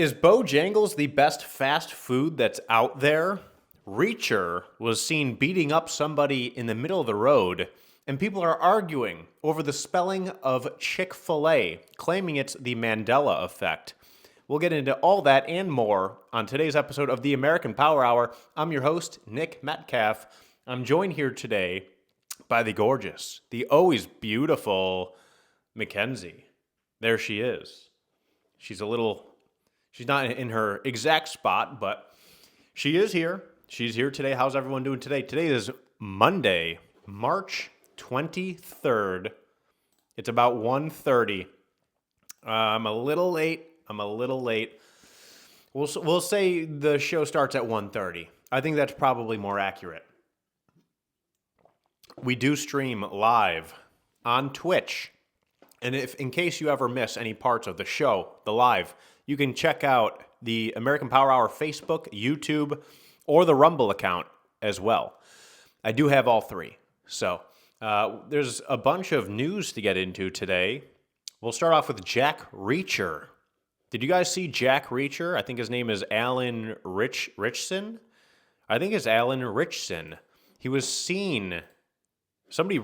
Is Bojangles the best fast food that's out there? Reacher was seen beating up somebody in the middle of the road, and people are arguing over the spelling of Chick-fil-A, claiming it's the Mandela Effect. We'll get into all that and more on today's episode of the American Power Hour. I'm your host, Nick Metcalf. I'm joined here today by the gorgeous, the always beautiful Mackenzie. There she is. She's not in her exact spot, but she is here. She's here today. How's everyone doing today? Today is Monday, March 23rd. It's about 1:30. I'm a little late. We'll say the show starts at 1:30. I think that's probably more accurate. We do stream live on Twitch. And if in case you ever miss any parts of the show, the live, you can check out the American Power Hour Facebook, YouTube, or the Rumble account as well. I do have all three. So there's a bunch of news to get into today. We'll start off with Jack Reacher. Did you guys see Jack Reacher? I think his name is Alan Ritchson. I think it's Alan Ritchson. He was seen, video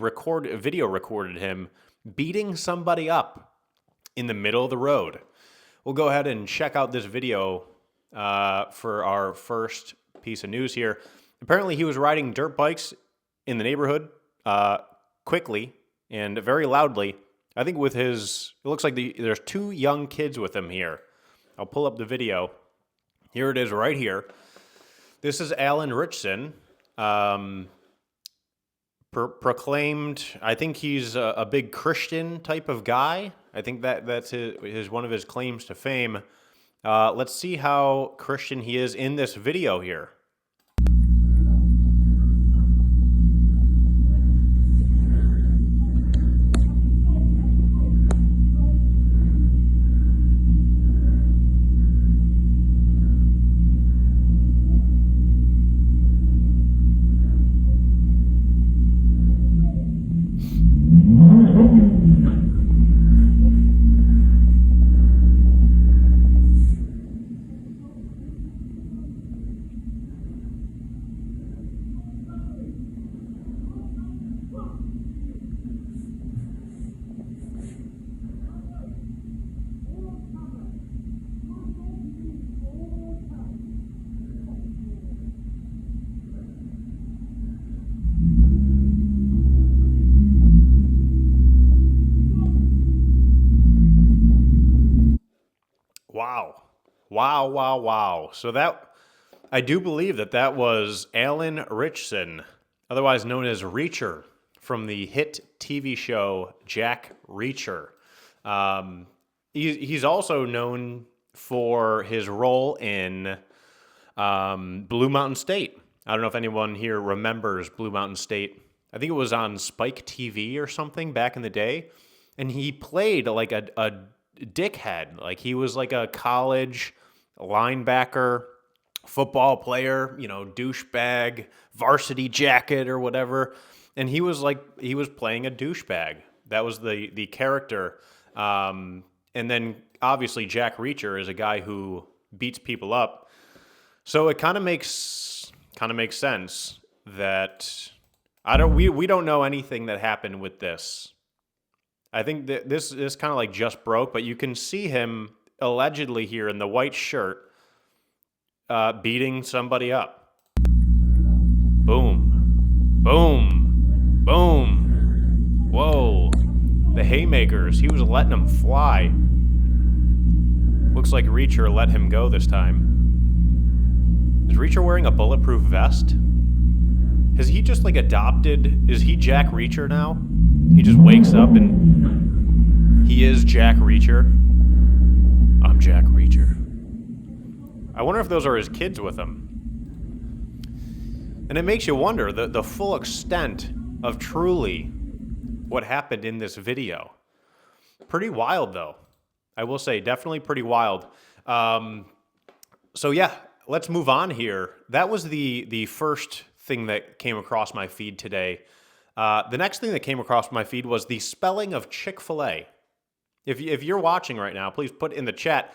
recorded him beating somebody up in the middle of the road. We'll go ahead and check out this video for our first piece of news here. Apparently, he was riding dirt bikes in the neighborhood quickly and very loudly. I think it looks like there's two young kids with him here. I'll pull up the video. Here it is right here. This is Alan Ritchson. Proclaimed, I think he's a big Christian type of guy. I think that's one of his claims to fame. Let's see how Christian he is in this video here. Wow. So I do believe that was Alan Ritchson, otherwise known as Reacher, from the hit TV show Jack Reacher. He's also known for his role in Blue Mountain State. I don't know if anyone here remembers Blue Mountain State. I think it was on Spike TV or something back in the day. And he played like a dickhead. Like he was like a college linebacker, football player, douchebag, varsity jacket or whatever. And he was playing a douchebag. That was the character. And then obviously Jack Reacher is a guy who beats people up. So it kind of makes sense that we don't know anything that happened with this. I think that this is kind of like just broke, but you can see him allegedly here in the white shirt beating somebody up. Boom. Boom. Boom. Whoa. The haymakers. He was letting them fly. Looks like Reacher let him go this time. Is Reacher wearing a bulletproof vest? Has he just adopted? Is he Jack Reacher now? He just wakes up and he is Jack Reacher. I'm Jack Reacher. I wonder if those are his kids with him. And it makes you wonder the full extent of truly what happened in this video. Pretty wild, though. I will say, definitely pretty wild. So yeah, let's move on here. That was the first thing that came across my feed today. The next thing that came across my feed was the spelling of Chick-fil-A. If you're watching right now, please put in the chat,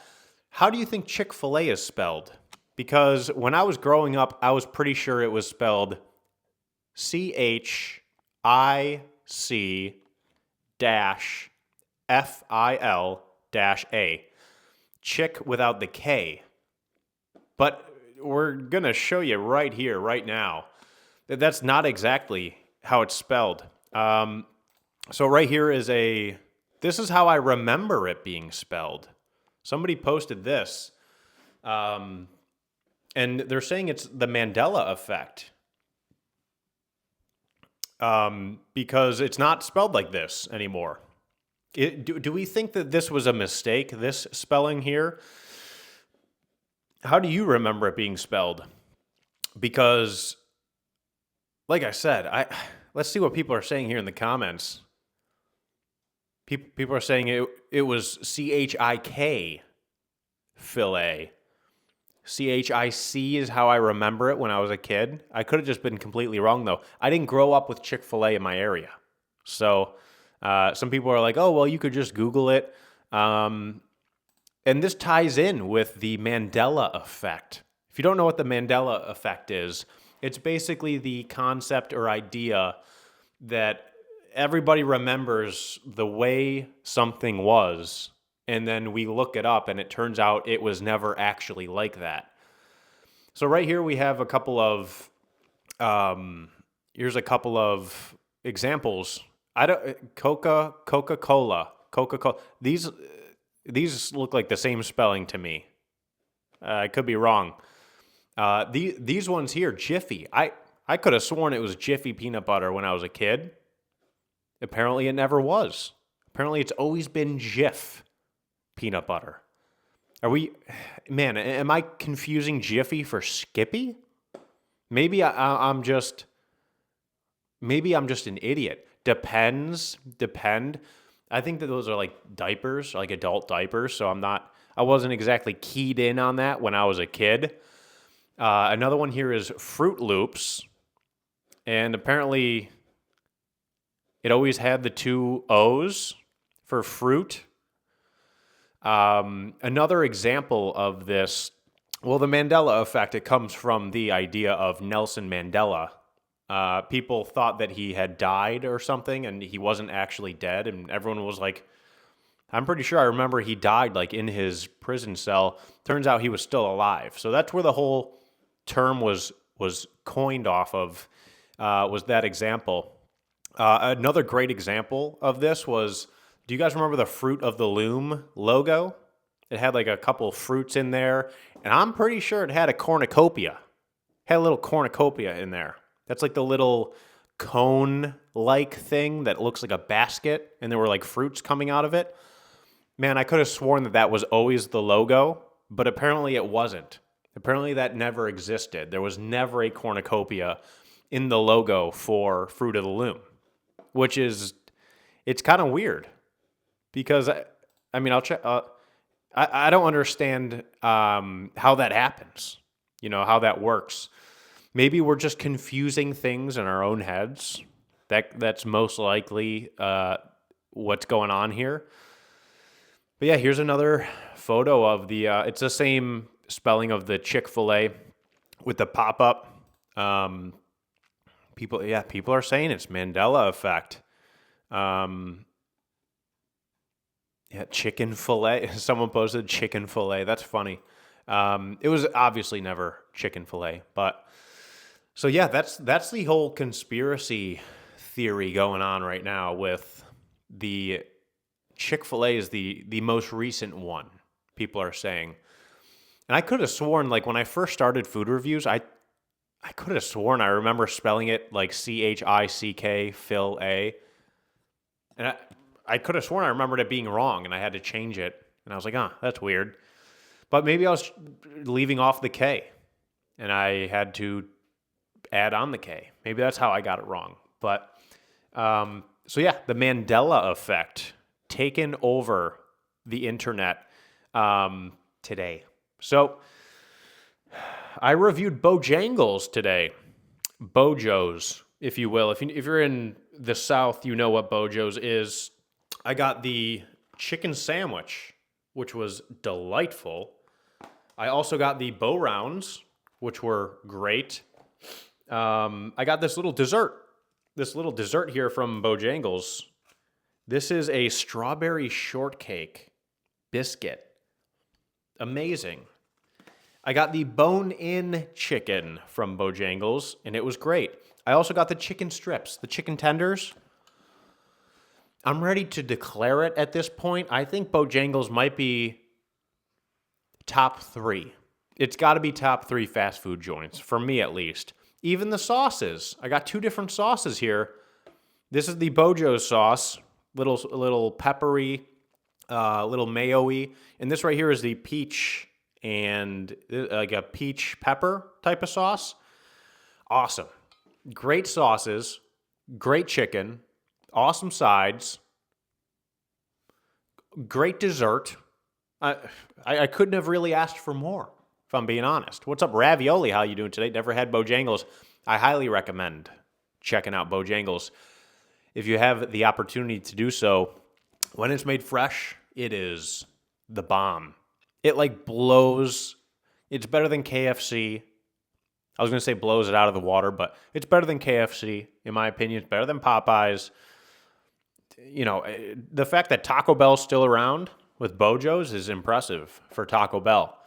How do you think Chick-fil-A is spelled? Because when I was growing up, I was pretty sure it was spelled CHIC dash FIL dash A. Chick without the K. But we're going to show you right here, right now, that that's not exactly how it's spelled. So right here is this is how I remember it being spelled. Somebody posted this, and they're saying it's the Mandela Effect, because it's not spelled like this anymore. Do we think that this was a mistake, this spelling here? How do you remember it being spelled? Because, like I said, let's see what people are saying here in the comments. People are saying it was CHIK Fill-A. CHIC is how I remember it when I was a kid. I could have just been completely wrong, though. I didn't grow up with Chick-fil-A in my area. So some people are like, oh, well, you could just Google it. And this ties in with the Mandela Effect. If you don't know what the Mandela Effect is, it's basically the concept or idea that everybody remembers the way something was, and then we look it up, and it turns out it was never actually like that. So right here we have a couple of, here's a couple of examples. Coca-Cola. These look like the same spelling to me. I could be wrong. These ones here, Jiffy. I could have sworn it was Jiffy peanut butter when I was a kid. Apparently it never was. Apparently it's always been Jif peanut butter. Am I confusing Jiffy for Skippy? Maybe I'm just an idiot. Depend. I think that those are like diapers, like adult diapers. So I wasn't exactly keyed in on that when I was a kid. Another one here is Fruit Loops. And apparently it always had the two O's for fruit. Another example of this, well, the Mandela Effect, it comes from the idea of Nelson Mandela. People thought that he had died or something, and he wasn't actually dead, and everyone was like, I'm pretty sure I remember he died like in his prison cell. Turns out he was still alive. So that's where the whole term was coined off of, was that example. Another great example of this was, do you guys remember the Fruit of the Loom logo? It had like a couple of fruits in there, and I'm pretty sure it had a cornucopia. It had a little cornucopia in there. That's like the little cone-like thing that looks like a basket, and there were like fruits coming out of it. Man, I could have sworn that was always the logo, but apparently it wasn't. Apparently that never existed. There was never a cornucopia in the logo for Fruit of the Loom, which is, it's kind of weird because, I'll check. I don't understand how that happens, how that works. Maybe we're just confusing things in our own heads. That's most likely what's going on here. But yeah, here's another photo of it's the same spelling of the Chick-fil-A with the pop-up. People are saying it's Mandela Effect. Chicken fillet. Someone posted chicken fillet. That's funny. It was obviously never chicken fillet, but so yeah, that's the whole conspiracy theory going on right now with the Chick-fil-A is the most recent one, people are saying. And I could have sworn, like, when I first started food reviews, I could have sworn I remember spelling it like CHICK, Phil-A. And I could have sworn I remembered it being wrong, and I had to change it. And I was like, that's weird. But maybe I was leaving off the K, and I had to add on the K. Maybe that's how I got it wrong. But, so yeah, the Mandela Effect taken over the internet today. So I reviewed Bojangles today. Bojo's, if you will. If you're in the South, you know what Bojo's is. I got the chicken sandwich, which was delightful. I also got the Bo Rounds, which were great. I got this little dessert. This little dessert here from Bojangles. This is a strawberry shortcake biscuit. Amazing. I got the bone-in chicken from Bojangles, and it was great. I also got the chicken strips, the chicken tenders. I'm ready to declare it at this point. I think Bojangles might be top 3. It's got to be top 3 fast food joints, for me at least. Even the sauces. I got 2 different sauces here. This is the Bojo sauce, little peppery, little mayo-y. And this right here is the peach and like a peach pepper type of sauce. Awesome. Great sauces, great chicken, awesome sides, great dessert. I couldn't have really asked for more, if I'm being honest. What's up, Ravioli? How you doing today? Never had Bojangles. I highly recommend checking out Bojangles. If you have the opportunity to do so, when it's made fresh, it is the bomb. It like blows. It's better than KFC. I was going to say blows it out of the water, but it's better than KFC, in my opinion. It's better than Popeyes. You know, the fact that Taco Bell's still around with Bojos is impressive for Taco Bell.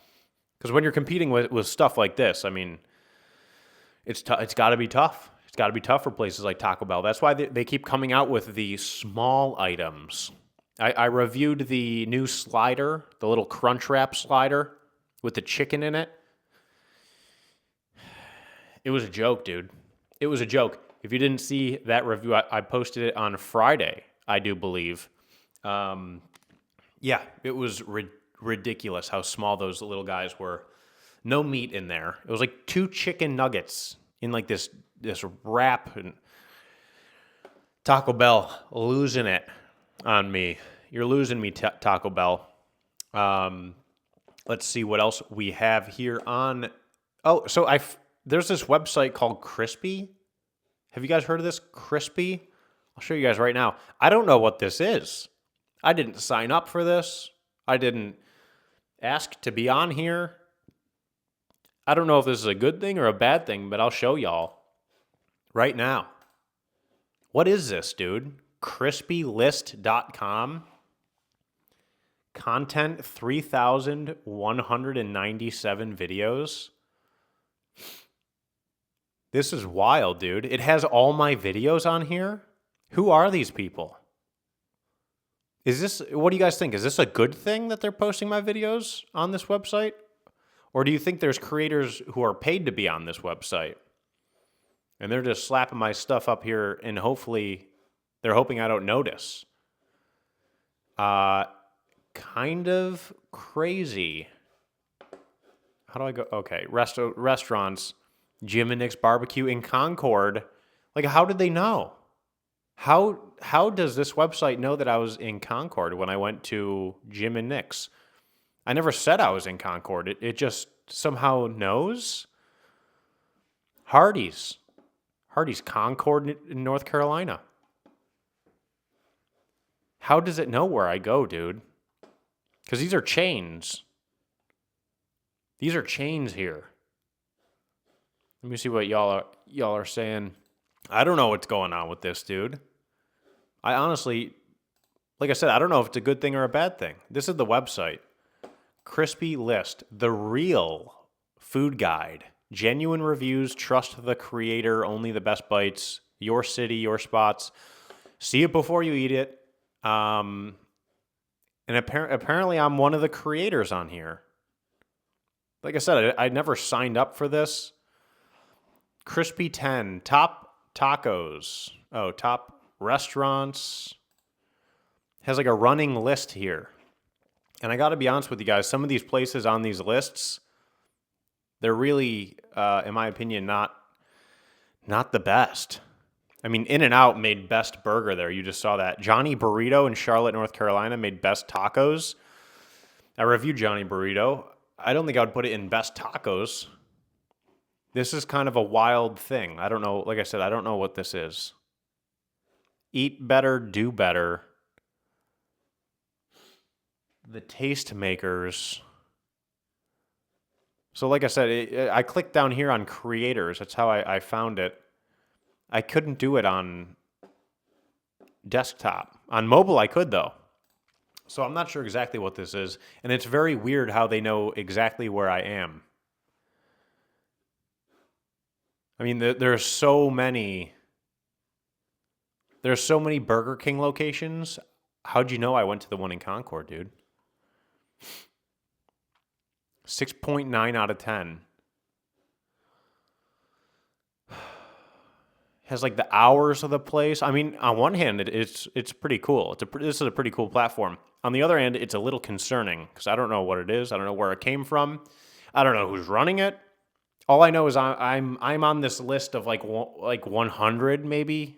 Because when you're competing with stuff like this, I mean, it's got to be tough. It's got to be tough for places like Taco Bell. That's why they keep coming out with the small items. I reviewed the new slider, the little Crunch Wrap slider with the chicken in it. It was a joke, dude. It was a joke. If you didn't see that review, I posted it on Friday, I do believe. Yeah, it was ridiculous how small those little guys were. No meat in there. It was like 2 chicken nuggets in like this wrap. And Taco Bell losing it on me. You're losing me, Taco Bell. Let's see what else we have here on. Oh, so there's this website called Crispy. Have you guys heard of this? Crispy? I'll show you guys right now. I don't know what this is. I didn't sign up for this. I didn't ask to be on here. I don't know if this is a good thing or a bad thing, but I'll show y'all right now. What is this, dude? Crispylist.com. Content 3,197 videos. This is wild, dude. It has all my videos on here. Who are these people? What do you guys think? Is this a good thing that they're posting my videos on this website? Or do you think there's creators who are paid to be on this website? And they're just slapping my stuff up here and hopefully they're hoping I don't notice. Kind of crazy. How do I go? Okay, restaurants, Jim and Nick's Barbecue in Concord. Like, how did they know? How does this website know that I was in Concord when I went to Jim and Nick's? I never said I was in Concord. It just somehow knows. Hardee's Concord in North Carolina. How does it know where I go, dude? Because these are chains. These are chains here. Let me see what y'all are saying. I don't know what's going on with this, dude. I honestly, like I said, I don't know if it's a good thing or a bad thing. This is the website. Crispy List, the real food guide. Genuine reviews, trust the creator, only the best bites, your city, your spots. See it before you eat it. And apparently I'm one of the creators on here. Like I said, I never signed up for this. Crispy 10, top tacos. Oh, top restaurants. Has like a running list here. And I got to be honest with you guys, some of these places on these lists, they're really, in my opinion, not the best. I mean, In-N-Out made best burger there. You just saw that. Johnny Burrito in Charlotte, North Carolina made best tacos. I reviewed Johnny Burrito. I don't think I would put it in best tacos. This is kind of a wild thing. I don't know. Like I said, I don't know what this is. Eat better, do better. The Tastemakers. So like I said, I clicked down here on creators. That's how I found it. I couldn't do it on desktop. On mobile, I could, though. So I'm not sure exactly what this is. And it's very weird how they know exactly where I am. I mean, there's so many Burger King locations. How'd you know I went to the one in Concord, dude? 6.9 out of 10. Has like the hours of the place. I mean, on one hand, it's pretty cool. This is a pretty cool platform. On the other hand, it's a little concerning because I don't know what it is. I don't know where it came from. I don't know who's running it. All I know is I'm on this list of like 100 maybe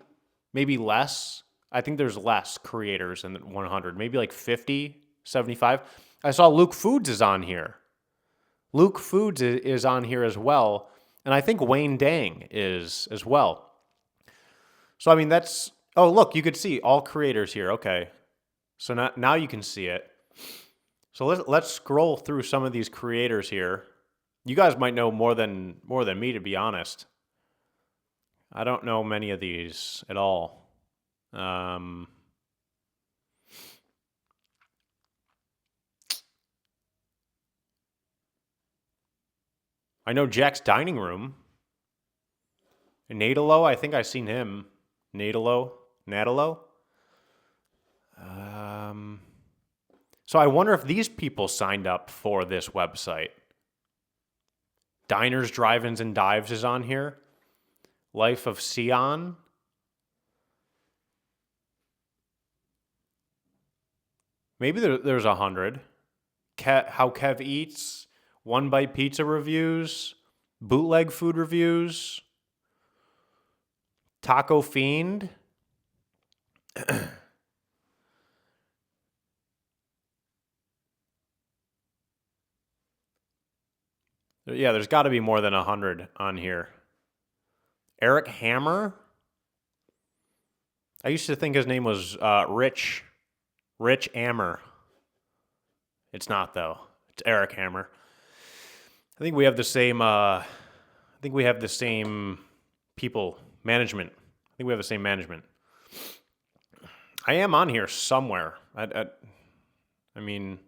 less. I think there's less creators than 100, maybe like 50, 75. I saw Luke Foods is on here. Luke Foods is on here as well, and I think Wayne Dang is as well. So, I mean, that's... Oh, look, you could see all creators here. Okay. So now you can see it. So let's scroll through some of these creators here. You guys might know more than me, to be honest. I don't know many of these at all. I know Jack's Dining Room. Nadalo, I think I've seen him. Nadalo. So I wonder if these people signed up for this website. Diners, Drive-Ins, and Dives is on here. Life of Sion. Maybe there's 100. How Kev Eats. One Bite Pizza reviews. Bootleg food reviews. Taco Fiend. Yeah, there's got to be more than 100 on here. Eric Hammer. I used to think his name was Rich Hammer. It's not, though. It's Eric Hammer. I think we have the same. People management. I think we have the same management. I am on here somewhere. I mean,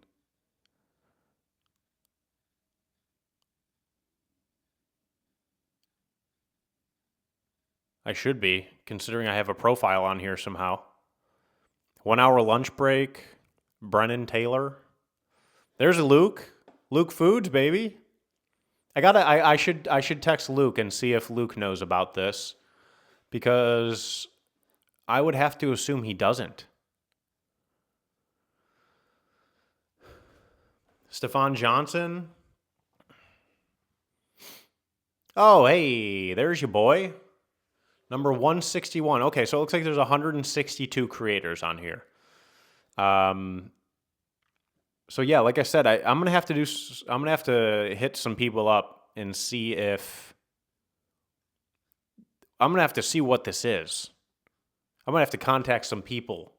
I should be, considering I have a profile on here somehow. 1 hour lunch break. Brennan Taylor. There's a Luke. Luke Foods, baby. I should text Luke and see if Luke knows about this, because I would have to assume he doesn't. Stefan Johnson. Oh, hey, there's your boy. Number 161. Okay, so it looks like there's 162 creators on here. So yeah, like I said, I'm gonna have to hit some people up and see if I'm gonna have to see what this is. I'm gonna have to contact some people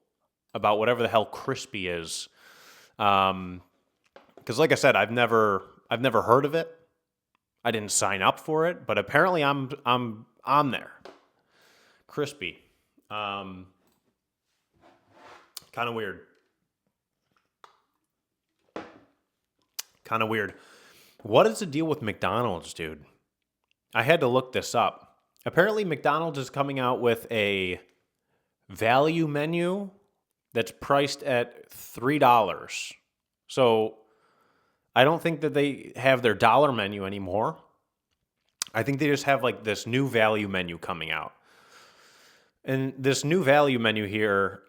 about whatever the hell crispy is, because like I said, I've never heard of it. I didn't sign up for it, but apparently I'm on there. Crispy, kind of weird. Kind of weird. What is the deal with McDonald's, dude? I had to look this up. Apparently, McDonald's is coming out with a value menu that's priced at $3. So I don't think that they have their dollar menu anymore. I think they just have like this new value menu coming out. And this new value menu here,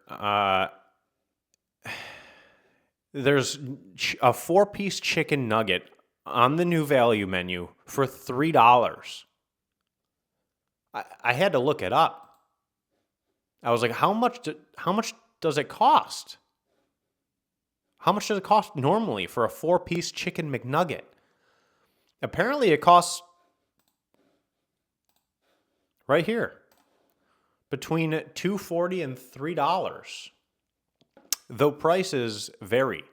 there's a 4-piece chicken nugget on the new value menu for $3. I had to look it up. I was like, how much does it cost? How much does it cost normally for a 4-piece chicken McNugget? Apparently it costs right here between $2.40 and $3. Though prices vary.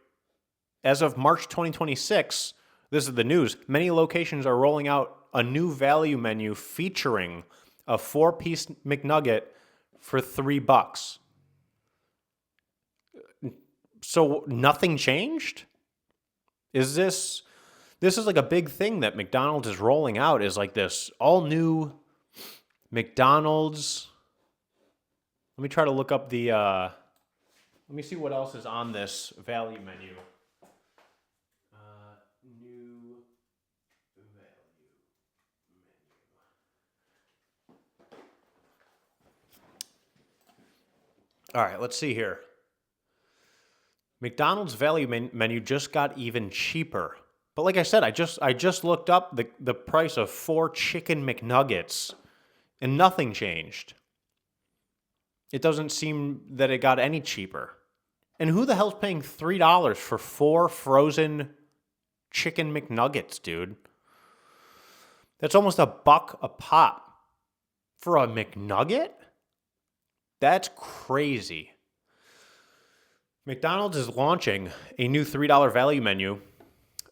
As of March 2026, This is the news. Many locations are rolling out a new value menu featuring a 4-piece McNugget for $3. So nothing changed? This is like a big thing that McDonald's is rolling out, is like this all new McDonald's. Let me try to look up the let me see what else is on this value menu. New value menu. All right, let's see here. McDonald's value menu just got even cheaper. But like I said, I just looked up the price of 4 chicken McNuggets, and nothing changed. It doesn't seem that it got any cheaper. And who the hell's paying $3 for 4 frozen chicken McNuggets, dude? That's almost $1 a pop for a McNugget? That's crazy. McDonald's is launching a new $3 value menu.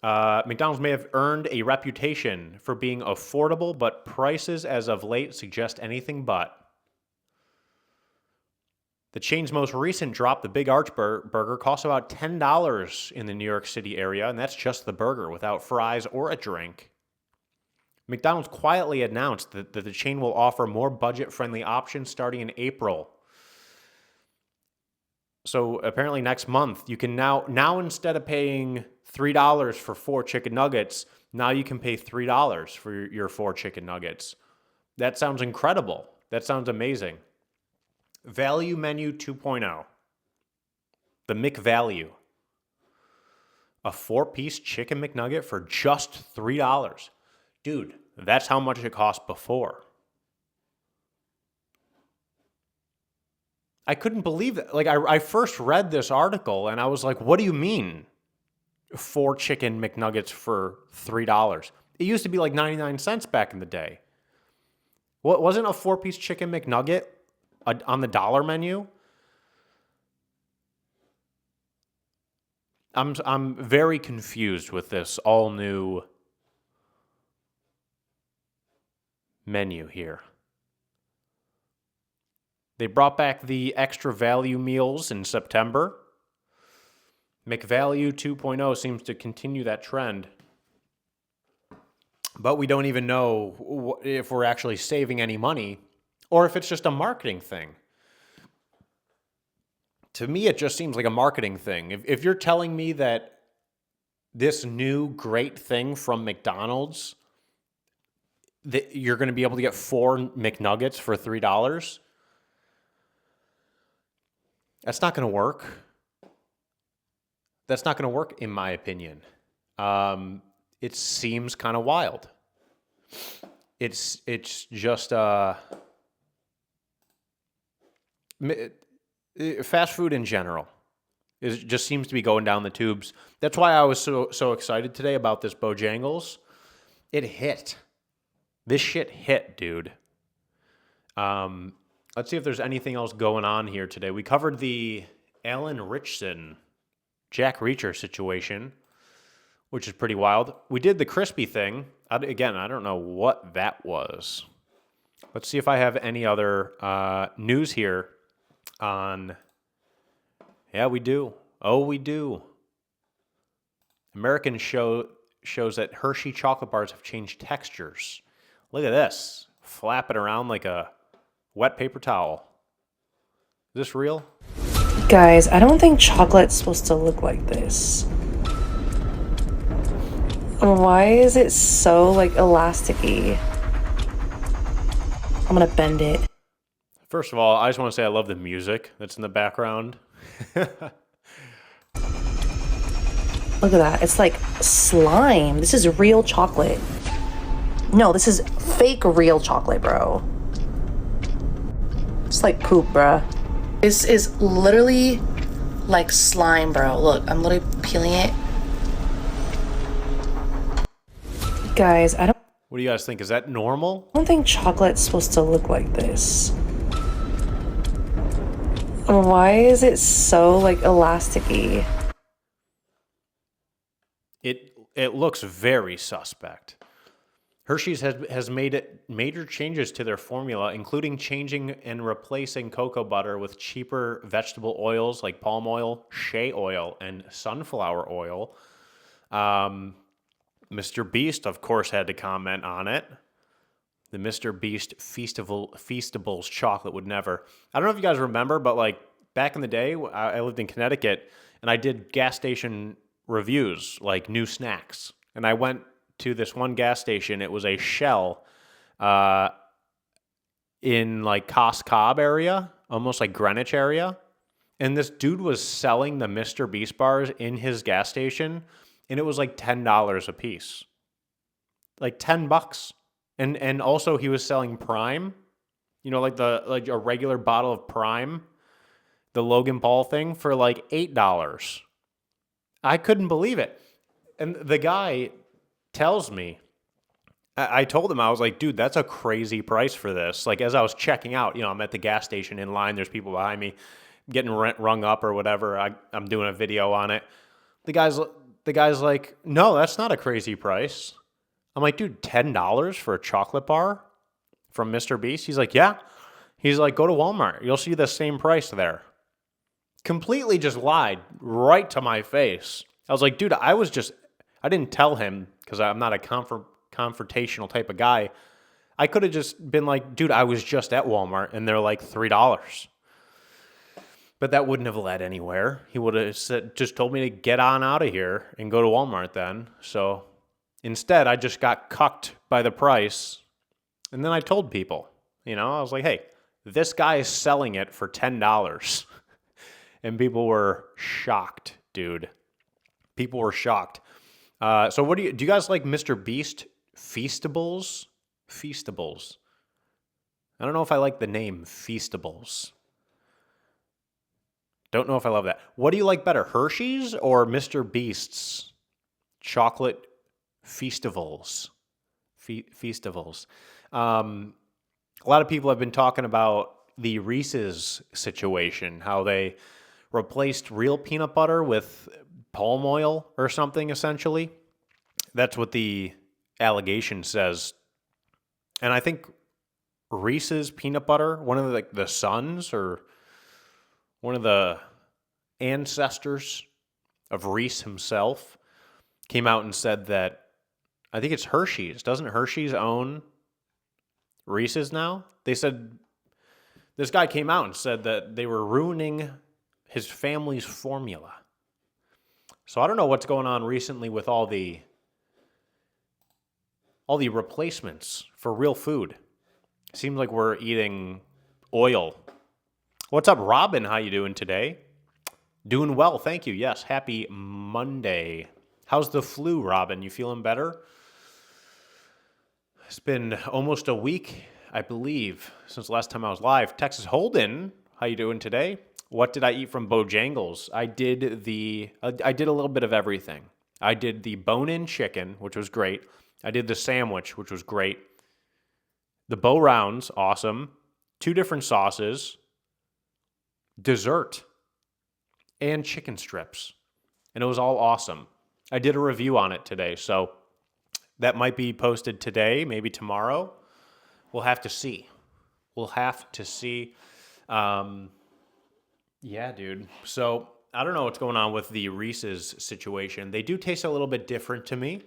McDonald's may have earned a reputation for being affordable, but prices as of late suggest anything but. The chain's most recent drop, the Big Arch Burger, costs about $10 in the New York City area, and that's just the burger without fries or a drink. McDonald's quietly announced that the chain will offer more budget-friendly options starting in April. So apparently next month, you can now instead of paying $3 for 4 chicken nuggets, now you can pay $3 for your 4 chicken nuggets. That sounds incredible. That sounds amazing. Value Menu 2.0. The McValue. A 4-piece chicken McNugget for just $3. Dude, that's how much it cost before. I couldn't believe that. Like, I first read this article and I was like, what do you mean 4 chicken McNuggets for $3? It used to be like 99 cents back in the day. What wasn't a 4-piece chicken McNugget on the dollar menu? I'm very confused with this all new menu here. They brought back the extra value meals in September. McValue 2.0 seems to continue that trend. But we don't even know if we're actually saving any money or if it's just a marketing thing. To me, it just seems like a marketing thing. If you're telling me that this new great thing from McDonald's, that you're going to be able to get 4 McNuggets for $3, that's not going to work. That's not going to work, in my opinion. It seems kind of wild. It's just fast food in general. It just seems to be going down the tubes. That's why I was so excited today about this Bojangles. It hit. This shit hit, dude. Let's see if there's anything else going on here today. We covered the Alan Ritchson, Jack Reacher situation, which is pretty wild. We did the crispy thing. Again, I don't know what that was. Let's see if I have any other news here on... Yeah, we do. Oh, we do. American shows that Hershey chocolate bars have changed textures. Look at this. Flapping around like a wet paper towel. Is this real? Guys, I don't think chocolate's supposed to look like this. Why is it so, like, elasticy? I'm gonna bend it. First of all, I just want to say I love the music that's in the background. Look at that. It's like slime. This is real chocolate. No, this is fake real chocolate, bro. It's like poop, bruh. This is literally like slime, bro. Look, I'm literally peeling it. Guys, What do you guys think? Is that normal? I don't think chocolate's supposed to look like this. Why is it so, like, elasticy? it looks very suspect. Hershey's has made major changes to their formula, including changing and replacing cocoa butter with cheaper vegetable oils like palm oil, shea oil, and sunflower oil. Mr. Beast, of course, had to comment on it. The Mr. Beast Feastables chocolate would never. I don't know if you guys remember, but like back in the day, I lived in Connecticut, and I did gas station reviews, like new snacks. And I went to this one gas station. It was a Shell in like Cos Cob area, almost like Greenwich area. And this dude was selling the Mr. Beast bars in his gas station, and it was like $10 a piece. Like $10. And also he was selling Prime, like a regular bottle of Prime, the Logan Paul thing, for like $8. I couldn't believe it. And the guy tells me, I told him, I was like, dude, that's a crazy price for this. Like, as I was checking out, I'm at the gas station in line, there's people behind me getting rung up or whatever. I'm doing a video on it. The guy's like, no, that's not a crazy price. I'm like, dude, $10 for a chocolate bar from Mr. Beast? He's like, yeah. He's like, go to Walmart. You'll see the same price there. Completely just lied right to my face. I was like, dude, I didn't tell him because I'm not a confrontational type of guy. I could have just been like, dude, I was just at Walmart and they're like $3. But that wouldn't have led anywhere. He would have just told me to get on out of here and go to Walmart then. So instead, I just got cucked by the price. And then I told people, I was like, hey, this guy is selling it for $10. And people were shocked, dude. People were shocked. So what do you guys like Mr. Beast Feastables? Feastables. I don't know if I like the name Feastables. Don't know if I love that. What do you like better, Hershey's or Mr. Beast's chocolate Feastables? Feastables. A lot of people have been talking about the Reese's situation, how they replaced real peanut butter with palm oil or something, essentially. That's what the allegation says. And I think Reese's peanut butter, one of the sons or one of the ancestors of Reese himself, came out and said that, I think it's Hershey's. Doesn't Hershey's own Reese's now? They said, this guy came out and said that they were ruining his family's formula. So I don't know what's going on recently with all the replacements for real food. Seems like we're eating oil. What's up, Robin? How you doing today? Doing well, thank you. Yes, happy Monday. How's the flu, Robin? You feeling better? It's been almost a week, I believe, since the last time I was live. Texas Holden, how you doing today? What did I eat from Bojangles? I did a little bit of everything. I did the bone-in chicken, which was great. I did the sandwich, which was great. The Bo Rounds, awesome. 2 different sauces. Dessert. And chicken strips. And it was all awesome. I did a review on it today, so that might be posted today, maybe tomorrow. We'll have to see. Yeah, dude. So I don't know what's going on with the Reese's situation. They do taste a little bit different to me.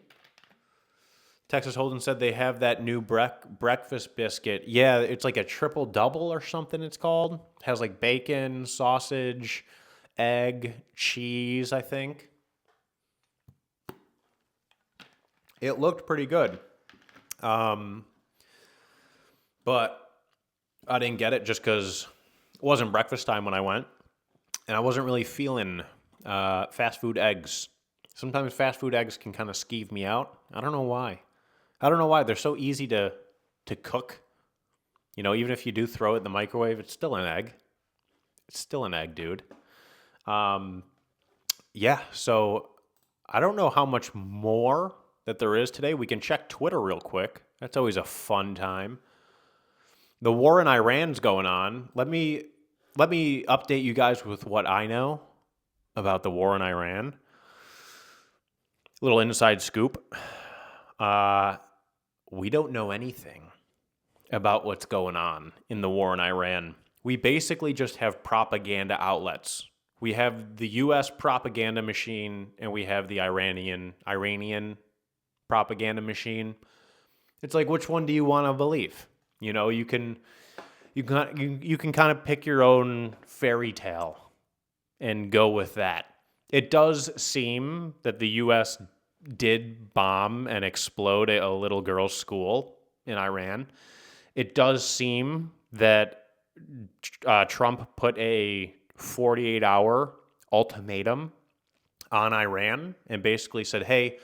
Texas Holden said they have that new breakfast biscuit. Yeah, it's like a triple double or something it's called. It has like bacon, sausage, egg, cheese, I think. It looked pretty good. But I didn't get it just because it wasn't breakfast time when I went. And I wasn't really feeling fast food eggs. Sometimes fast food eggs can kind of skeeve me out. I don't know why. They're so easy to cook. Even if you do throw it in the microwave, it's still an egg. It's still an egg, dude. Yeah, so I don't know how much more that there is today. We can check Twitter real quick. That's always a fun time. The war in Iran's going on. Let me update you guys with what I know about the war in Iran. Little inside scoop. We don't know anything about what's going on in the war in Iran. We basically just have propaganda outlets. We have the U.S. propaganda machine, and we have the Iranian propaganda machine. It's like, which one do you want to believe? You know, you can kind of pick your own fairy tale and go with that. It does seem that the U.S. did bomb and explode a little girl's school in Iran. It does seem that Trump put a 48-hour ultimatum on Iran and basically said, hey,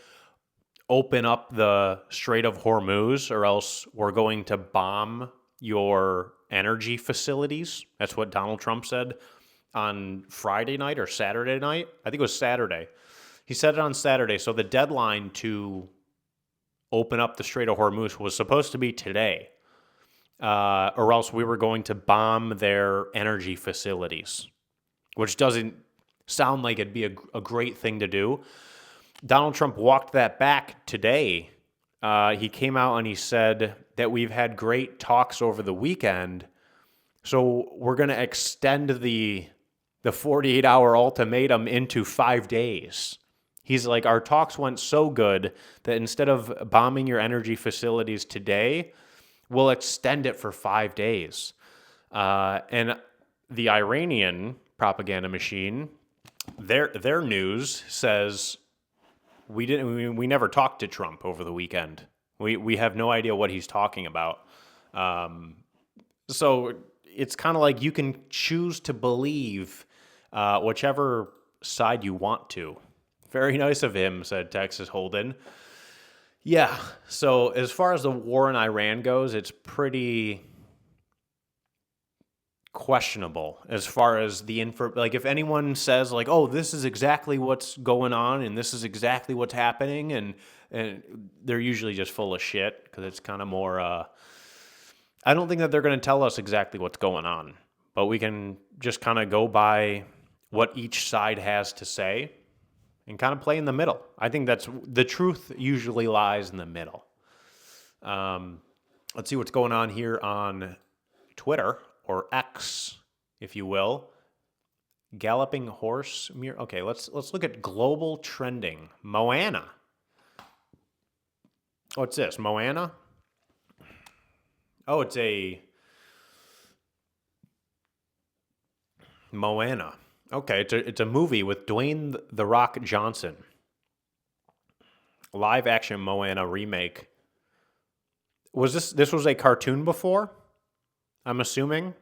open up the Strait of Hormuz or else we're going to bomb your energy facilities. That's what Donald Trump said on Friday night or Saturday night. I think it was Saturday. He said it on Saturday. So the deadline to open up the Strait of Hormuz was supposed to be today, or else we were going to bomb their energy facilities, which doesn't sound like it'd be a great thing to do. Donald Trump walked that back today. He came out and he said that we've had great talks over the weekend, so we're going to extend the 48-hour ultimatum into 5 days. He's like, our talks went so good that instead of bombing your energy facilities today, we'll extend it for 5 days. And the Iranian propaganda machine, their news says we never talked to Trump over the weekend. We have no idea what he's talking about. So it's kind of like you can choose to believe whichever side you want to. Very nice of him, said Texas Holden. Yeah, so as far as the war in Iran goes, it's pretty questionable as far as the info. Like, if anyone says, like, oh, this is exactly what's going on and this is exactly what's happening, and they're usually just full of shit because it's kind of more, I don't think that they're going to tell us exactly what's going on, but we can just kind of go by what each side has to say and kind of play in the middle. I think that's the truth usually lies in the middle. Let's see what's going on here on Twitter, or X, if you will. Galloping horse. Okay, let's look at global trending. Moana. What's this? Moana? Oh, it's a Moana. Okay, it's a movie with Dwayne "The Rock" Johnson. Live action Moana remake. Was this was a cartoon before? I'm assuming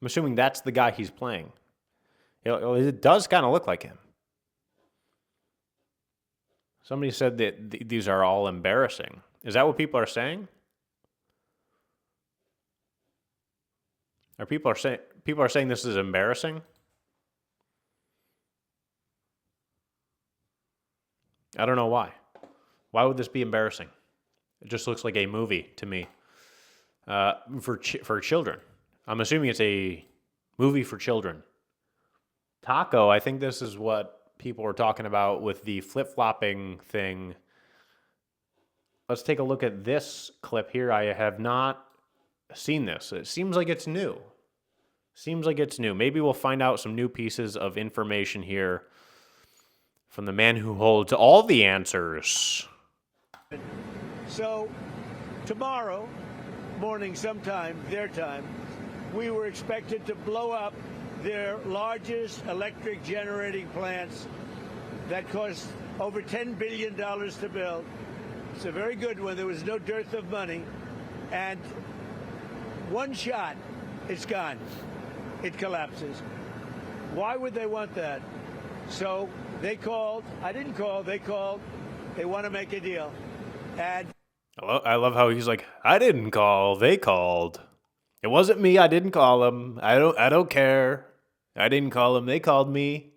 that's the guy he's playing. It does kind of look like him. Somebody said that these are all embarrassing. Is that what people are saying? People are saying this is embarrassing? I don't know why. Why would this be embarrassing? It just looks like a movie to me. For children. I'm assuming it's a movie for children. Taco, I think this is what people were talking about with the flip-flopping thing. Let's take a look at this clip here. I have not seen this. It seems like it's new. Maybe we'll find out some new pieces of information here from the man who holds all the answers. So, tomorrow morning sometime, their time, we were expected to blow up their largest electric generating plants that cost over $10 billion to build. It's a very good one. There was no dearth of money. And one shot, it's gone. It collapses. Why would they want that? So they called. I didn't call. They called. They want to make a deal. And I love how he's like, I didn't call. They called. It wasn't me. I didn't call them. I don't care. I didn't call them. They called me.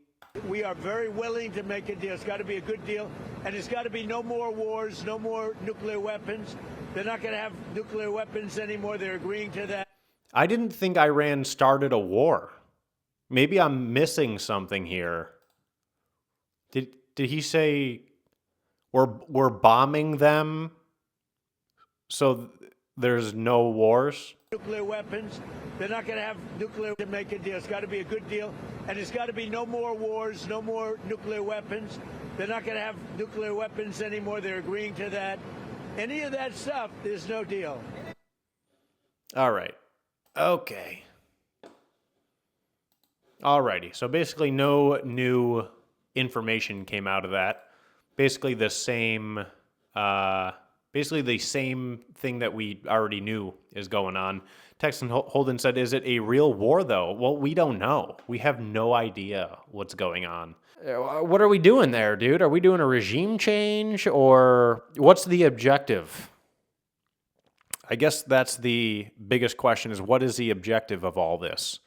We are very willing to make a deal. It's got to be a good deal. And it's got to be no more wars, no more nuclear weapons. They're not going to have nuclear weapons anymore. They're agreeing to that. I didn't think Iran started a war. Maybe I'm missing something here. Did he say We're bombing them so there's no wars. Nuclear weapons. They're not going to have nuclear to make a deal. It's got to be a good deal. And it's got to be no more wars, no more nuclear weapons. They're not going to have nuclear weapons anymore. They're agreeing to that. Any of that stuff, there's no deal. All right. Okay. Alrighty. So basically no new information came out of that. Basically the same thing that we already knew is going on. Texan Holden said, is it a real war though? Well, we don't know. We have no idea what's going on. What are we doing there, dude? Are we doing a regime change or what's the objective? I guess that's the biggest question is what is the objective of all this?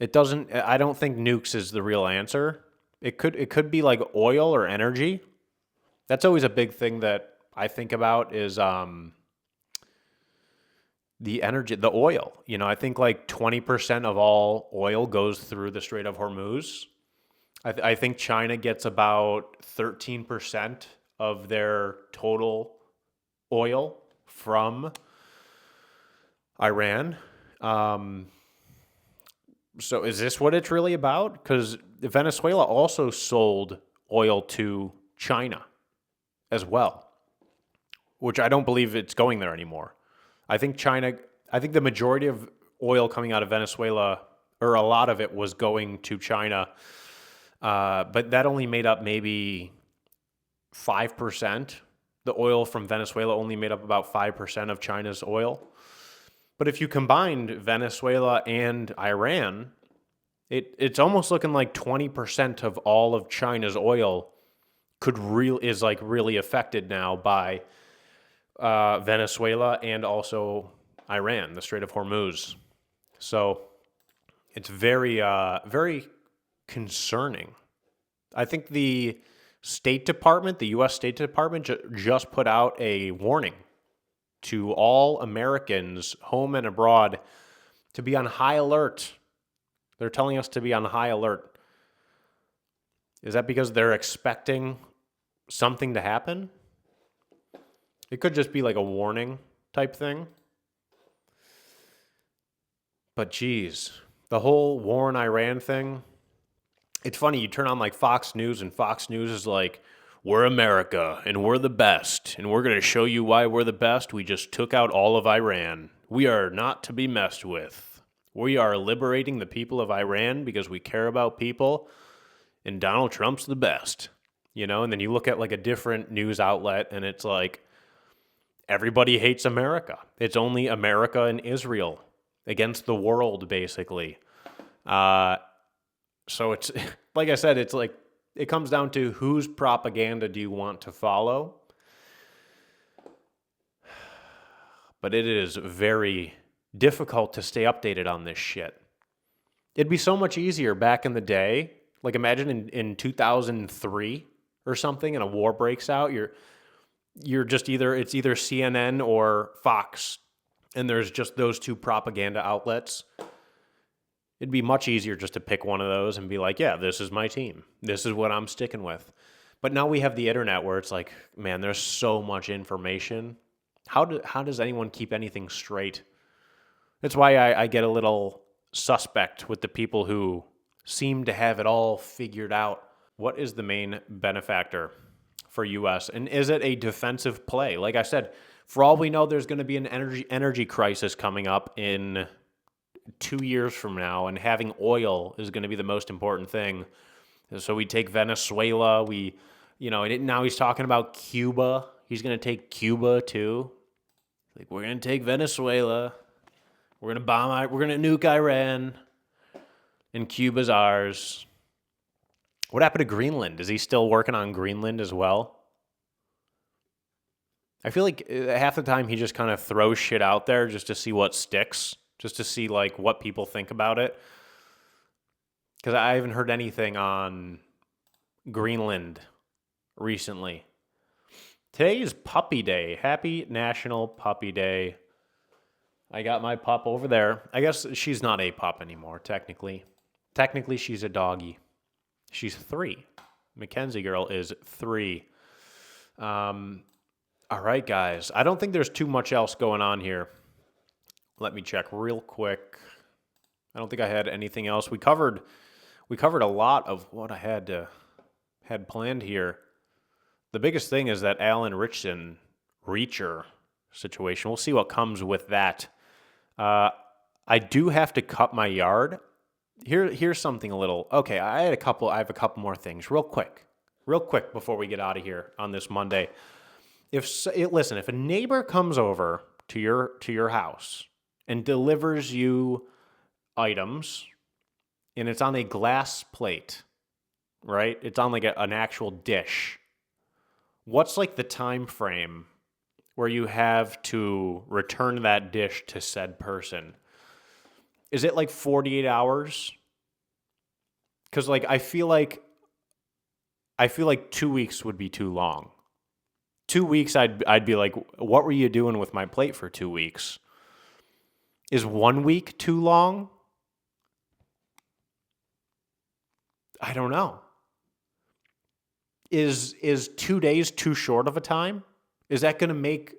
I don't think nukes is the real answer. It could be like oil or energy. That's always a big thing that I think about is the energy, the oil. You know, I think like 20% of all oil goes through the Strait of Hormuz. I think China gets about 13% of their total oil from Iran. So is this what it's really about? Because Venezuela also sold oil to China as well, which I don't believe it's going there anymore. I think the majority of oil coming out of Venezuela, or a lot of it was going to China, but that only made up maybe 5%. The oil from Venezuela only made up about 5% of China's oil. But if you combined Venezuela and Iran, it's almost looking like 20% of all of China's oil is like really affected now by Venezuela and also Iran, the Strait of Hormuz. So it's very, very concerning. I think the State Department, the U.S. State Department, just put out a warning to all Americans, home and abroad, to be on high alert. They're telling us to be on high alert. Is that because they're expecting something to happen? It could just be like a warning type thing. But geez, the whole war in Iran thing, it's funny, you turn on like Fox News and Fox News is like, we're America, and we're the best, and we're going to show you why we're the best. We just took out all of Iran. We are not to be messed with. We are liberating the people of Iran because we care about people, and Donald Trump's the best. You know, and then you look at like a different news outlet, and it's like, everybody hates America. It's only America and Israel against the world, basically. So it's, like I said, it's like, it comes down to whose propaganda do you want to follow? But it is very difficult to stay updated on this shit. It'd be so much easier back in the day. Like imagine in 2003 or something and a war breaks out. You're just it's either CNN or Fox. And there's just those two propaganda outlets. It'd be much easier just to pick one of those and be like, yeah, this is my team. This is what I'm sticking with. But now we have the internet where it's like, man, there's so much information. How does anyone keep anything straight? That's why I get a little suspect with the people who seem to have it all figured out. What is the main benefactor for U.S.? And is it a defensive play? Like I said, for all we know, there's going to be an energy crisis coming up in 2 years from now, and having oil is going to be the most important thing. So we take Venezuela, now he's talking about Cuba. He's going to take Cuba too. Like, we're going to take Venezuela. We're going to bomb, we're going to nuke Iran, and Cuba's ours. What happened to Greenland? Is he still working on Greenland as well? I feel like half the time he just kind of throws shit out there just to see what sticks. Just to see like what people think about it. Because I haven't heard anything on Greenland recently. Today is Puppy Day. Happy National Puppy Day. I got my pup over there. I guess she's not a pup anymore, technically. Technically, she's a doggy. She's 3. Mackenzie girl is 3. All right, guys. I don't think there's too much else going on here. Let me check real quick. I don't think I had anything else. We covered a lot of what I had planned here. The biggest thing is that Alan Ritchson Reacher situation. We'll see what comes with that. I do have to cut my yard. Here's something a little. Okay, I have a couple more things real quick before we get out of here on this Monday. Listen, if a neighbor comes over to your house and delivers you items and it's on a glass plate, right? It's on like an actual dish. What's like the time frame where you have to return that dish to said person? Is it like 48 hours? Cuz like I feel like 2 weeks would be too long. 2 weeks I'd be like, what were you doing with my plate for 2 weeks? Is 1 week too long? I don't know. Is 2 days too short of a time? Is that going to make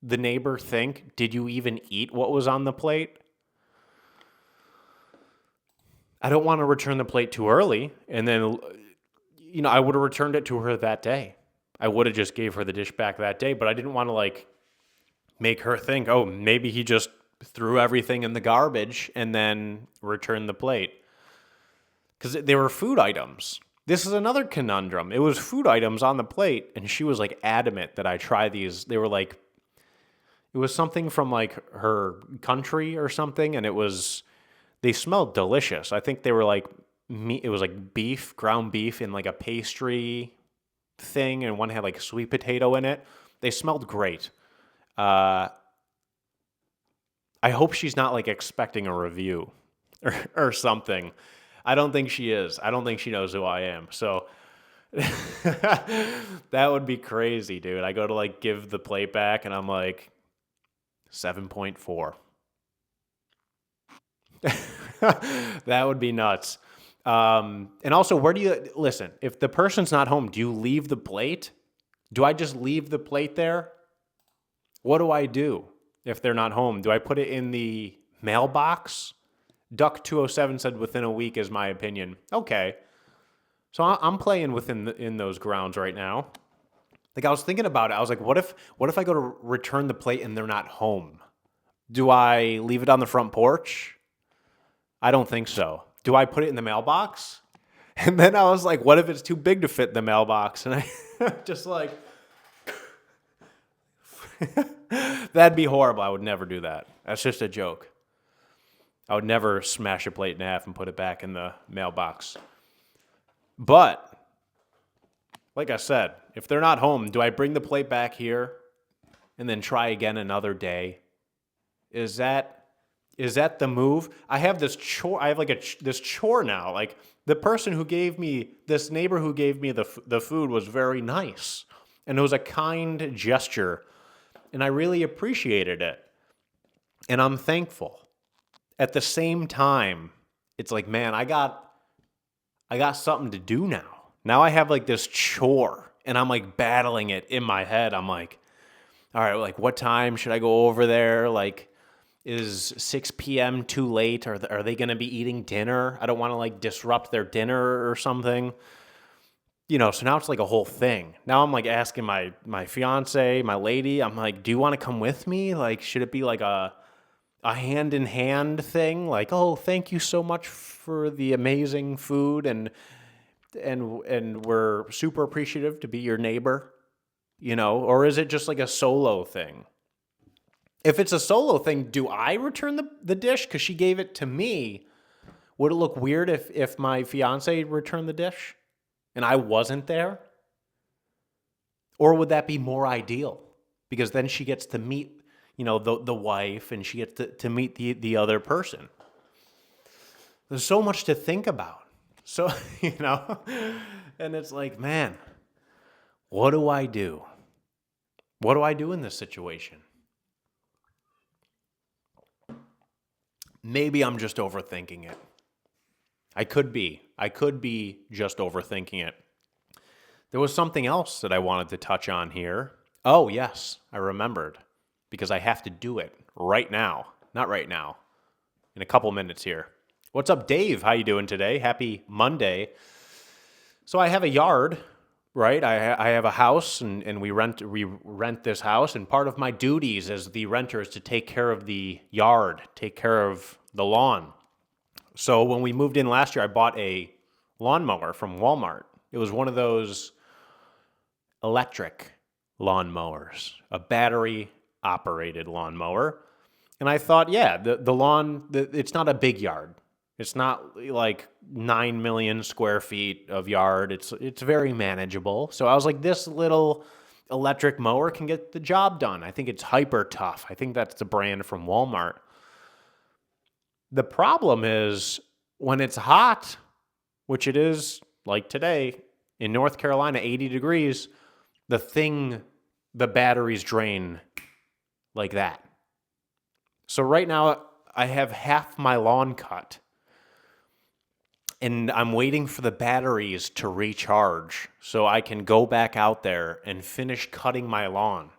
the neighbor think, did you even eat what was on the plate? I don't want to return the plate too early, and then, I would have returned it to her that day. I would have just gave her the dish back that day, but I didn't want to like make her think, oh, maybe he just threw everything in the garbage and then returned the plate. Because they were food items. This is another conundrum. It was food items on the plate, and she was like adamant that I try these. They were like, it was something from like her country or something, and they smelled delicious. I think they were like meat. It was like beef, ground beef in like a pastry thing, and one had like sweet potato in it. They smelled great. I hope she's not like expecting a review or something. I don't think she is. I don't think she knows who I am. So that would be crazy, dude. I go to like give the plate back and I'm like 7.4. That would be nuts. And also, where do you listen? If the person's not home, do you leave the plate? Do I just leave the plate there? What do I do if they're not home? Do I put it in the mailbox? Duck 207 said within a week is my opinion. Okay. So I'm playing in those grounds right now. Like I was thinking about it. I was like, what if I go to return the plate and they're not home? Do I leave it on the front porch? I don't think so. Do I put it in the mailbox? And then I was like, what if it's too big to fit in the mailbox? And I just like, that'd be horrible. I would never do that. That's just a joke. I would never smash a plate in half and put it back in the mailbox. But, like I said, if they're not home, do I bring the plate back here and then try again another day? Is that the move? I have this chore. I have like this chore now. Like the person who gave me, this neighbor who gave me the food was very nice. And it was a kind gesture. And I really appreciated it. And I'm thankful. At the same time, it's like, man, I got something to do now. Now I have like this chore and I'm like battling it in my head. I'm like, all right, like what time should I go over there? Like, is 6 p.m. too late? Are they going to be eating dinner? I don't want to like disrupt their dinner or something. So now it's like a whole thing. Now I'm like asking my fiance, my lady, I'm like, do you want to come with me? Like, should it be like a hand-in-hand thing, like, oh, thank you so much for the amazing food, and we're super appreciative to be your neighbor, or is it just like a solo thing? If it's a solo thing, do I return the dish because she gave it to me? Would it look weird if my fiance returned the dish and I wasn't there? Or would that be more ideal? Because then she gets to meet the wife, and she gets to meet the other person. There's so much to think about. So, and it's like, man, what do I do? What do I do in this situation? Maybe I'm just overthinking it. I could be just overthinking it. There was something else that I wanted to touch on here. Oh, yes, I remembered because I have to do it right now. Not right now, in a couple minutes here. What's up, Dave? How you doing today? Happy Monday. So I have a yard, right? I have a house, and we rent this house, and part of my duties as the renter is to take care of the yard, take care of the lawn. So when we moved in last year, I bought a lawnmower from Walmart. It was one of those electric lawnmowers, a battery operated lawnmower. And I thought, yeah, the lawn, it's not a big yard. It's not like 9 million square feet of yard. It's very manageable. So I was like, this little electric mower can get the job done. I think it's Hyper Tough. I think that's the brand from Walmart. The problem is when it's hot, which it is like today in North Carolina, 80 degrees, the batteries drain like that. So right now I have half my lawn cut and I'm waiting for the batteries to recharge so I can go back out there and finish cutting my lawn.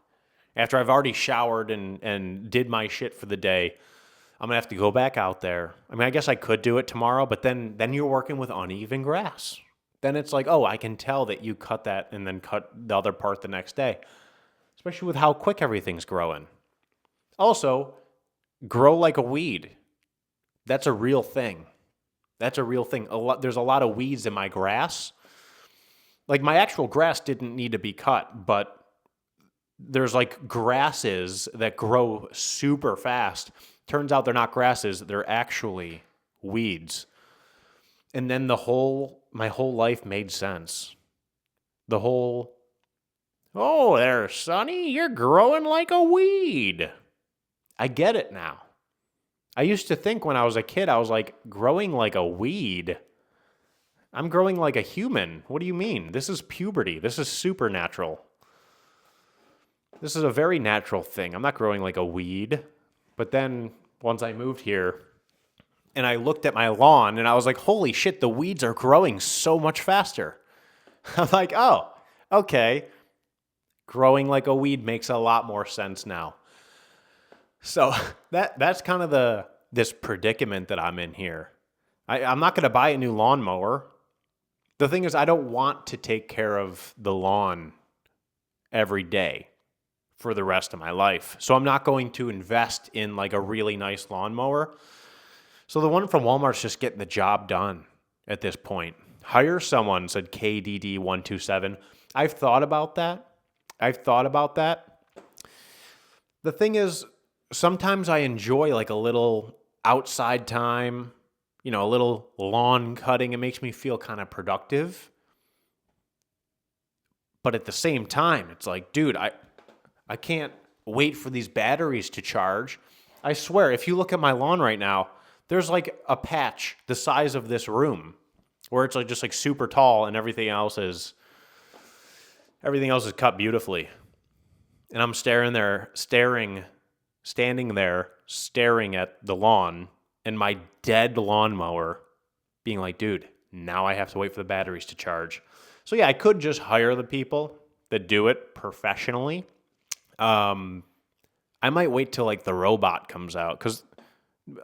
After I've already showered and did my shit for the day, I'm going to have to go back out there. I mean, I guess I could do it tomorrow, but then you're working with uneven grass. Then it's like, oh, I can tell that you cut that and then cut the other part the next day, especially with how quick everything's growing. Also, grow like a weed. That's a real thing. That's a real thing. There's a lot of weeds in my grass. Like my actual grass didn't need to be cut, but there's like grasses that grow super fast. Turns out they're not grasses, they're actually weeds. And then my whole life made sense. Oh, there, Sonny, you're growing like a weed. I get it now. I used to think when I was a kid, I was like, growing like a weed? I'm growing like a human. What do you mean? This is puberty. This is supernatural. This is a very natural thing. I'm not growing like a weed. But then once I moved here and I looked at my lawn and I was like, holy shit, the weeds are growing so much faster. I'm like, oh, okay. Growing like a weed makes a lot more sense now. So that's kind of this predicament that I'm in here. I'm not going to buy a new lawnmower. The thing is, I don't want to take care of the lawn every day for the rest of my life. So I'm not going to invest in like a really nice lawnmower. So the one from Walmart's just getting the job done at this point. Hire someone, said KDD127. I've thought about that. The thing is, sometimes I enjoy like a little outside time, a little lawn cutting. It makes me feel kind of productive. But at the same time, it's like, dude, I can't wait for these batteries to charge. I swear, if you look at my lawn right now, there's like a patch the size of this room where it's like just like super tall and everything else is cut beautifully. And I'm standing there staring at the lawn and my dead lawnmower being like, dude, now I have to wait for the batteries to charge. So yeah, I could just hire the people that do it professionally. I might wait till like the robot comes out because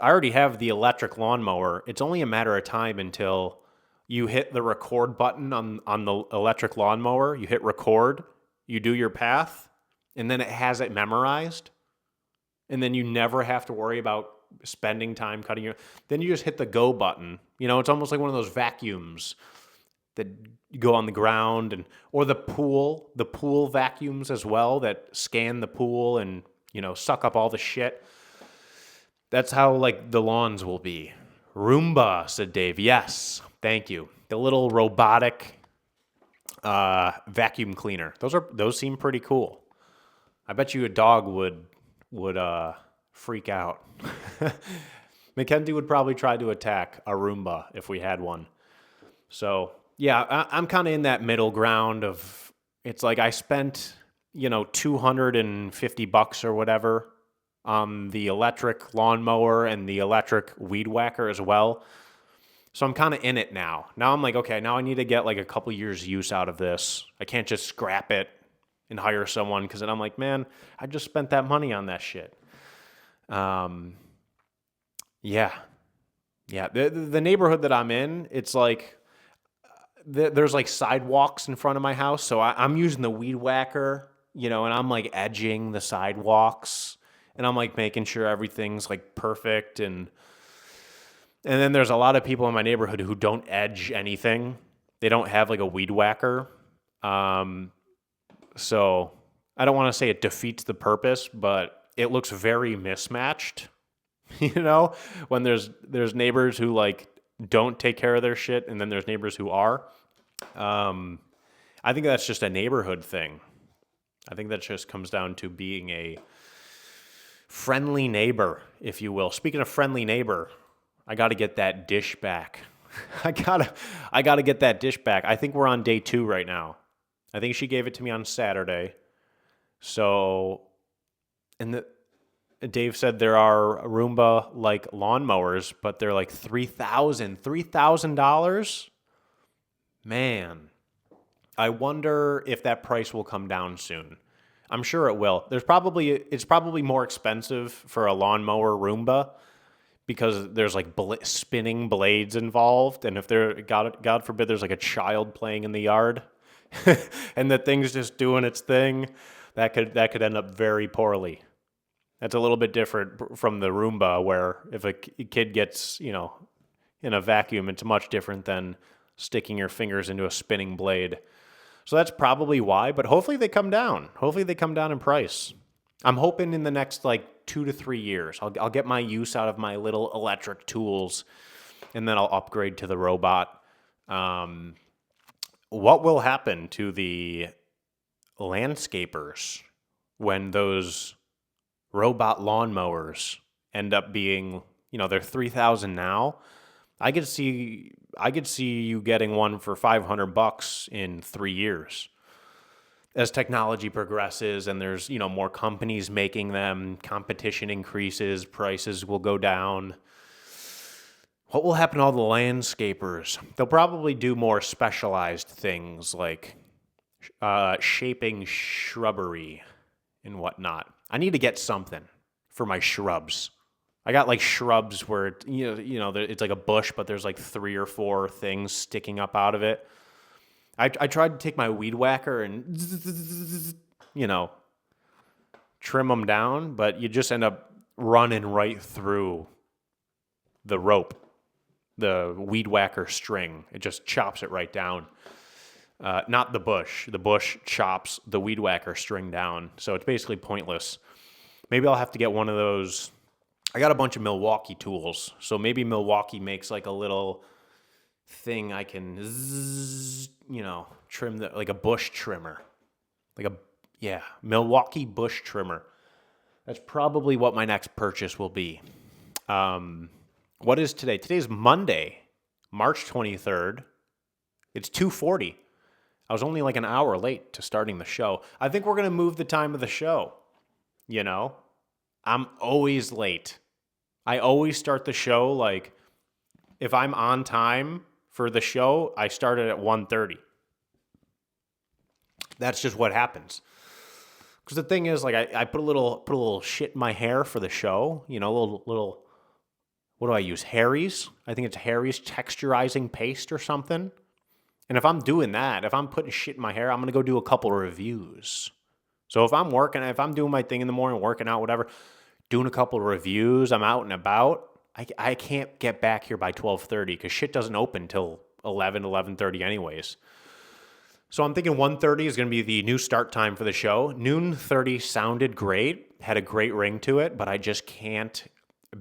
I already have the electric lawnmower. It's only a matter of time until you hit the record button on the electric lawnmower. You hit record, you do your path, and then it has it memorized. And then you never have to worry about spending time cutting your... Then you just hit the go button. It's almost like one of those vacuums that go on the ground, or the pool vacuums as well that scan the pool and, suck up all the shit. That's how like the lawns will be. Roomba, said Dave. Yes, thank you. The little robotic vacuum cleaner. Those seem pretty cool. I bet you a dog would freak out. Mackenzie would probably try to attack a Roomba if we had one. So yeah, I'm kind of in that middle ground of, it's like I spent, $250 or whatever on the electric lawnmower and the electric weed whacker as well. So I'm kind of in it now. Now I'm like, okay, now I need to get like a couple years use out of this. I can't just scrap it and hire someone, because then I'm like, man, I just spent that money on that shit. Yeah. Yeah. The neighborhood that I'm in, it's like, there's like sidewalks in front of my house. So I'm using the weed whacker, and I'm like edging the sidewalks, and I'm like making sure everything's like perfect. And then there's a lot of people in my neighborhood who don't edge anything. They don't have like a weed whacker. So I don't want to say it defeats the purpose, but it looks very mismatched. When there's neighbors who like don't take care of their shit, and then there's neighbors who are. I think that's just a neighborhood thing. I think that just comes down to being a friendly neighbor, if you will. Speaking of friendly neighbor, I got to get that dish back. I gotta get that dish back. I think we're on day 2 right now. I think she gave it to me on Saturday. So, and Dave said there are Roomba like lawnmowers, but they're like $3,000. Man, I wonder if that price will come down soon. I'm sure it will. It's probably more expensive for a lawnmower Roomba, because there's like spinning blades involved, and if God forbid, there's like a child playing in the yard, and the thing's just doing its thing, that could end up very poorly. That's a little bit different from the Roomba, where if a kid gets in a vacuum, it's much different than sticking your fingers into a spinning blade. So that's probably why. But hopefully they come down. Hopefully they come down in price. I'm hoping in the next like 2 to 3 years, I'll get my use out of my little electric tools, and then I'll upgrade to the robot. What will happen to the landscapers when those robot lawnmowers end up being, they're $3,000 now? I could see you getting one for $500 in 3 years. As technology progresses and there's, more companies making them, competition increases, prices will go down. What will happen to all the landscapers? They'll probably do more specialized things like shaping shrubbery and whatnot. I need to get something for my shrubs. I got like shrubs where it's like a bush, but there's like 3 or 4 things sticking up out of it. I tried to take my weed whacker and trim them down, but you just end up running right through the rope, the weed whacker string. It just chops it right down. Not the bush. The bush chops the weed whacker string down, so it's basically pointless. Maybe I'll have to get one of those. I got a bunch of Milwaukee tools, so maybe Milwaukee makes like a little thing I can, trim like a bush trimmer, Milwaukee bush trimmer. That's probably what my next purchase will be. What is today? Today's Monday, March 23rd. It's 2:40. I was only like an hour late to starting the show. I think we're going to move the time of the show. I'm always late. I always start the show like, if I'm on time for the show, I started at 1:30. That's just what happens. Because the thing is, like, I put a little shit in my hair for the show. Little. What do I use? Harry's. I think it's Harry's texturizing paste or something. And if I'm doing that, if I'm putting shit in my hair, I'm gonna go do a couple of reviews. So if I'm doing my thing in the morning, working out, whatever, doing a couple of reviews, I'm out and about, I can't get back here by 12:30 because shit doesn't open till 11:30 anyways. So I'm thinking 1:30 is going to be the new start time for the show. Noon 30 sounded great, had a great ring to it, but I just can't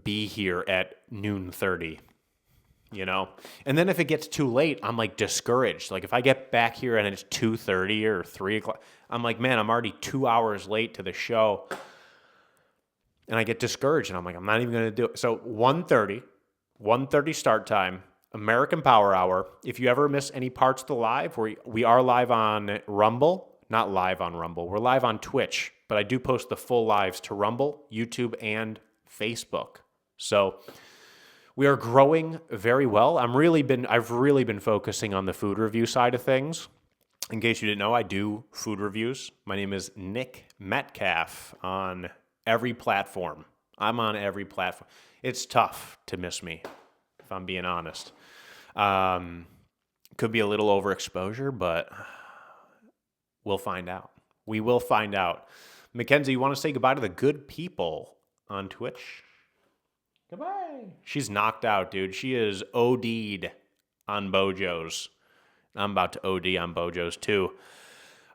be here at noon 30, And then if it gets too late, I'm like discouraged. Like if I get back here and it's 2:30 or 3 o'clock, I'm like, man, I'm already 2 hours late to the show. And I get discouraged, and I'm like, I'm not even going to do it. So 1:30 start time, American Power Hour. If you ever miss any parts of the live, we are live on Rumble. Not live on Rumble. We're live on Twitch, but I do post the full lives to Rumble, YouTube, and Facebook. So We are growing very well. I've really been focusing on the food review side of things. In case you didn't know, I do food reviews. My name is Nick Metcalf on every platform. I'm on every platform. It's tough to miss me, if I'm being honest. Could be a little overexposure, but we'll find out. We will find out. Mackenzie, you want to say goodbye to the good people on Twitch? Goodbye. She's knocked out, dude. She is OD'd on Bojos. I'm about to OD on Bojos too.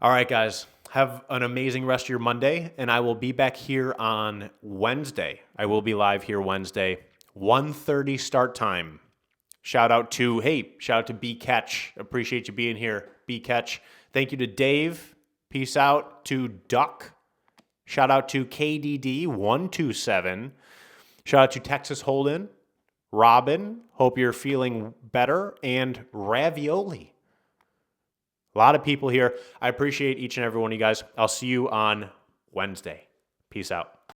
All right, guys. Have an amazing rest of your Monday, and I will be back here on Wednesday. I will be live here Wednesday, 1:30 start time. Shout out to B Catch. Appreciate you being here, B Catch. Thank you to Dave. Peace out to Duck. Shout out to KDD127. Shout out to Texas Holden, Robin. Hope you're feeling better, and Ravioli. A lot of people here. I appreciate each and every one of you guys. I'll see you on Wednesday. Peace out.